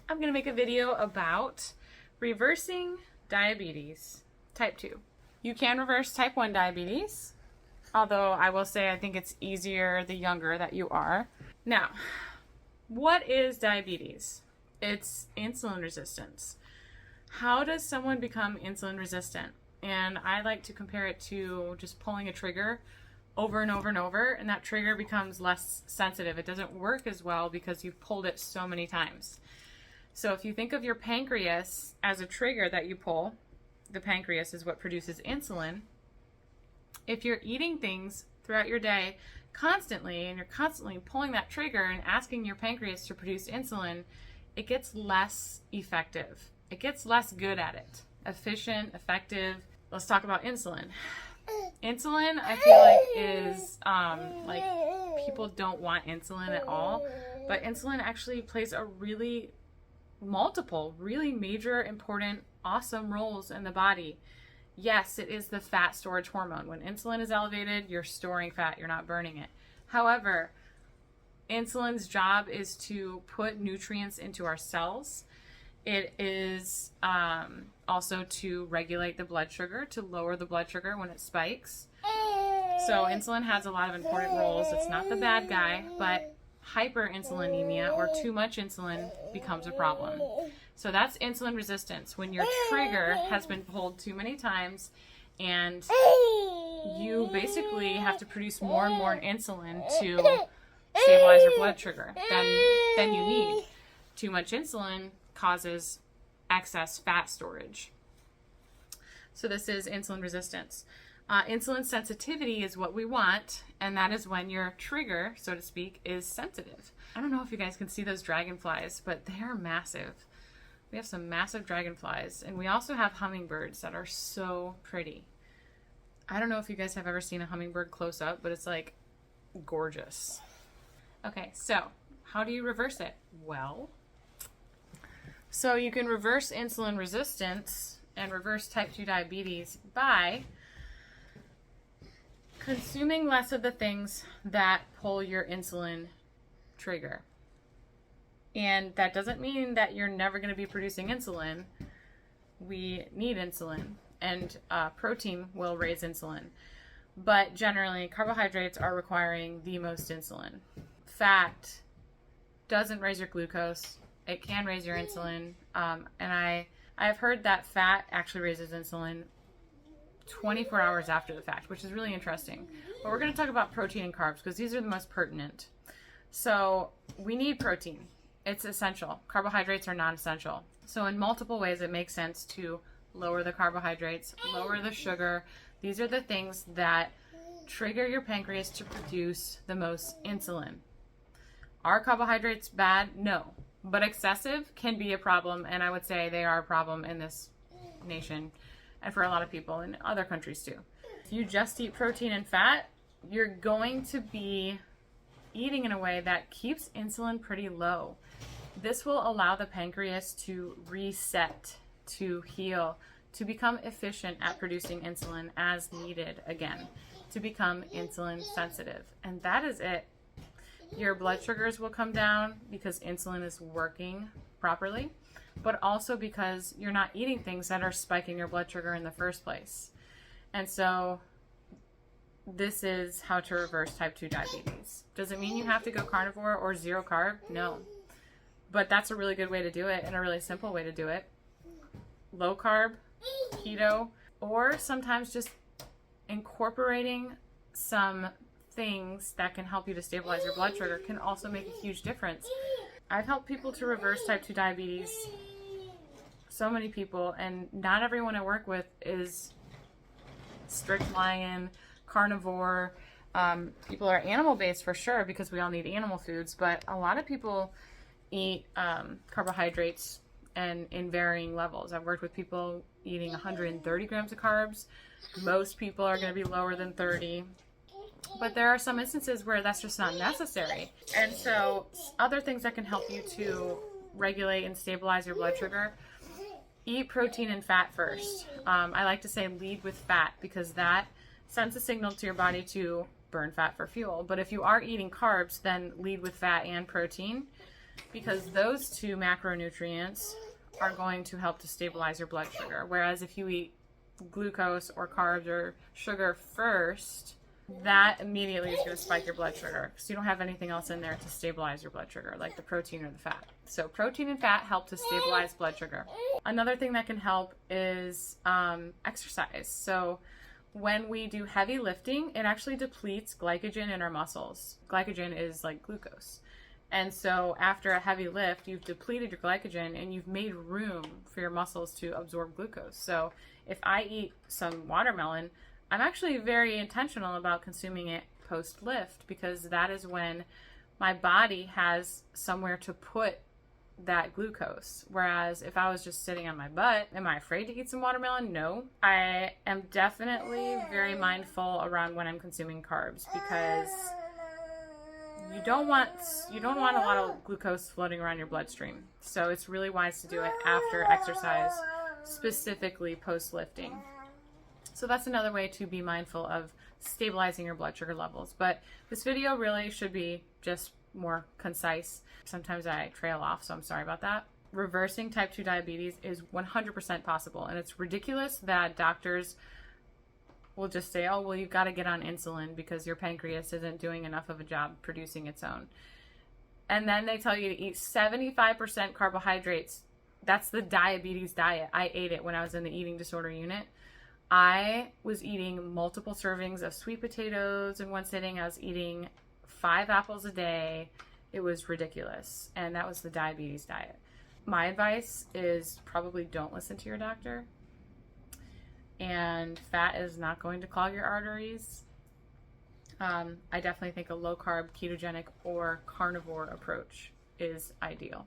I'm going to make a video about reversing diabetes type 2. You can reverse type 1 diabetes, although I will say I think it's easier the younger that you are. Now, what is diabetes? It's insulin resistance. How does someone become insulin resistant? And I like to compare it to just pulling a trigger over and over and over, and that trigger becomes less sensitive. It doesn't work as well because you've pulled it so many times. So if you think of your pancreas as a trigger that you pull, the pancreas is what produces insulin. If you're eating things throughout your day constantly, and you're constantly pulling that trigger and asking your pancreas to produce insulin, it gets less effective. It gets less good at it. Efficient, effective. Let's talk about insulin. Insulin, I feel like is, people don't want insulin at all, but insulin actually plays a really major, important, awesome roles in the body. Yes, it is the fat storage hormone. When insulin is elevated, you're storing fat, you're not burning it. However, insulin's job is to put nutrients into our cells. It is also to regulate the blood sugar, to lower the blood sugar when it spikes. So insulin has a lot of important roles. It's not the bad guy, but hyperinsulinemia or too much insulin becomes a problem. So that's insulin resistance, when your trigger has been pulled too many times and you basically have to produce more and more insulin to stabilize your blood sugar than you need. Too much insulin causes excess fat storage. So this is insulin resistance. Insulin sensitivity is what we want, and that is when your trigger, so to speak, is sensitive. I don't know if you guys can see those dragonflies, but they are massive. We have some massive dragonflies, and we also have hummingbirds that are so pretty. I don't know if you guys have ever seen a hummingbird close up, but it's like gorgeous. Okay, so how do you reverse it? Well, so you can reverse insulin resistance and reverse type 2 diabetes by consuming less of the things that pull your insulin trigger. And that doesn't mean that you're never going to be producing insulin. We need insulin, and protein will raise insulin. But generally, carbohydrates are requiring the most insulin. Fat doesn't raise your glucose. It can raise your insulin. And I've heard that fat actually raises insulin 24 hours after the fact, which is really interesting. But we're going to talk about protein and carbs because these are the most pertinent. So we need protein. It's essential. Carbohydrates are not essential. So in multiple ways, it makes sense to lower the carbohydrates, lower the sugar. These are the things that trigger your pancreas to produce the most insulin. Are carbohydrates bad? No. But excessive can be a problem, and I would say they are a problem in this nation and for a lot of people in other countries too. If you just eat protein and fat, you're going to be eating in a way that keeps insulin pretty low. This will allow the pancreas to reset, to heal, to become efficient at producing insulin as needed again, to become insulin sensitive. And that is it. Your blood sugars will come down because insulin is working properly, but also because you're not eating things that are spiking your blood sugar in the first place. And so this is how to reverse type 2 diabetes. Does it mean you have to go carnivore or zero carb? No. But that's a really good way to do it and a really simple way to do it. Low carb, keto, or sometimes just incorporating some things that can help you to stabilize your blood sugar can also make a huge difference. I've helped people to reverse type 2 diabetes, so many people, and not everyone I work with is strict lion, carnivore. People are animal-based for sure because we all need animal foods, but a lot of people eat carbohydrates and in varying levels. I've worked with people eating 130 grams of carbs. Most people are going to be lower than 30. But there are some instances where that's just not necessary. And so other things that can help you to regulate and stabilize your blood sugar, eat protein and fat first. I like to say lead with fat because that sends a signal to your body to burn fat for fuel. But if you are eating carbs, then lead with fat and protein. because those two macronutrients are going to help to stabilize your blood sugar. Whereas if you eat glucose or carbs or sugar first, that immediately is going to spike your blood sugar because you don't have anything else in there to stabilize your blood sugar, like the protein or the fat. So protein and fat help to stabilize blood sugar. Another thing that can help is exercise. So when we do heavy lifting, it actually depletes glycogen in our muscles. Glycogen is like glucose. And so after a heavy lift, you've depleted your glycogen and you've made room for your muscles to absorb glucose. So if I eat some watermelon, I'm actually very intentional about consuming it post-lift, because that is when my body has somewhere to put that glucose. Whereas if I was just sitting on my butt, am I afraid to eat some watermelon? No. I am definitely very mindful around when I'm consuming carbs, because you don't want a lot of glucose floating around your bloodstream. So it's really wise to do it after exercise, specifically post-lifting. So that's another way to be mindful of stabilizing your blood sugar levels. But this video really should be just more concise. Sometimes I trail off, so I'm sorry about that. Reversing type 2 diabetes is 100% possible, and it's ridiculous that doctors will just say, oh, well, you've got to get on insulin because your pancreas isn't doing enough of a job producing its own. And then they tell you to eat 75% carbohydrates. That's the diabetes diet. I ate it when I was in the eating disorder unit. I was eating multiple servings of sweet potatoes in one sitting. I was eating 5 apples a day. It was ridiculous. And that was the diabetes diet. My advice is probably don't listen to your doctor. And fat is not going to clog your arteries. I definitely think a low-carb, ketogenic, or carnivore approach is ideal.